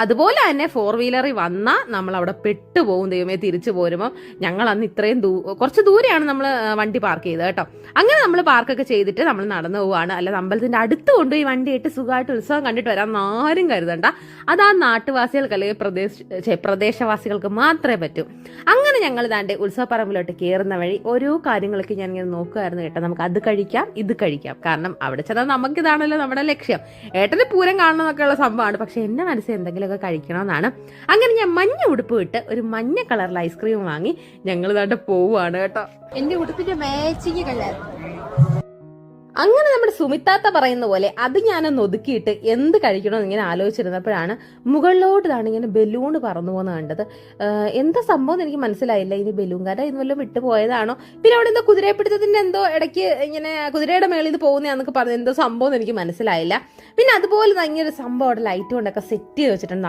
അതുപോലെ തന്നെ 4 വീലറിൽ വന്നാൽ നമ്മൾ അവിടെ പെട്ടുപോകും ദൈവമേ. തിരിച്ചു പോരുമ്പോൾ ഞങ്ങൾ അന്ന് ഇത്രയും കുറച്ച് ദൂരെയാണ് നമ്മൾ വണ്ടി പാർക്ക് ചെയ്തത് കേട്ടോ. അങ്ങനെ നമ്മൾ പാർക്കൊക്കെ ചെയ്തിട്ട് നമ്മൾ നടന്നു പോവാണ്. അല്ലാതെ അമ്പലത്തിന്റെ അടുത്ത് കൊണ്ടുപോയി വണ്ടിയായിട്ട് സുഖമായിട്ട് ഉത്സവം കണ്ടിട്ട് വരാൻ ആരും കരുതണ്ട. അത് ആ നാട്ടുവാസികൾക്ക് അല്ലെങ്കിൽ പ്രദേശവാസികൾക്ക് മാത്രമേ പറ്റൂ. അങ്ങനെ ഞങ്ങൾ ദാണ്ട് ഉത്സവപ്പറമ്പിലോട്ട് കയറുന്ന വഴി ഓരോ കാര്യങ്ങളൊക്കെ ഞാൻ ഇങ്ങനെ നോക്കുമായിരുന്നു കേട്ടോ. നമുക്ക് അത് കഴിക്കാം, ഇത് കഴിക്കാം. കാരണം അവിടെ ചെന്നാൽ നമുക്കിതാണല്ലോ നമ്മുടെ ലക്ഷ്യം. ഏട്ടന് പൂരം കാണണം എന്നൊക്കെയുള്ള സംഭവമാണ്. പക്ഷെ എന്റെ മനസ്സിൽ എന്തെങ്കിലുമൊക്കെ കഴിക്കണമെന്നാണ്. അങ്ങനെ ഞാൻ മഞ്ഞ ഉടുപ്പ് ഇട്ട് ഒരു മഞ്ഞ കളറിൽ ഐസ്ക്രീം വാങ്ങി ഞങ്ങൾ ദാണ്ട് പോവുകയാണ് കേട്ടോ. എന്റെ ഉടുപ്പിന്റെ മാച്ചിങ് കളർ. അങ്ങനെ നമ്മുടെ സുമിത്താത്ത പറയുന്ന പോലെ അത് ഞാനൊന്ന് ഒതുക്കിയിട്ട് എന്ത് കഴിക്കണമെന്ന് ഇങ്ങനെ ആലോചിച്ചിരുന്നപ്പോഴാണ് മുകളിലോട്ട് ഇതാണ് ഇങ്ങനെ ബലൂൺ പറന്നു പോകുന്ന കണ്ടത്. എന്താ സംഭവം എനിക്ക് മനസ്സിലായില്ല. ഇനി ബലൂൺകാരെ ഇന്ന് വല്ലതും വിട്ടു പോയതാണോ? പിന്നെ അവിടെ എന്തോ കുതിരപ്പിടുത്തത്തിന്റെ എന്തോ ഇടയ്ക്ക് ഇങ്ങനെ കുതിരയുടെ മേളിൽ ഇത് പോകുന്നതാന്നൊക്കെ പറഞ്ഞു. എന്തോ സംഭവം എനിക്ക് മനസ്സിലായില്ല. പിന്നെ അതുപോലെ തന്നെ ഒരു സംഭവം അവിടെ ലൈറ്റ് കൊണ്ടൊക്കെ സെറ്റ് ചെയ്ത് വെച്ചിട്ടുണ്ട്.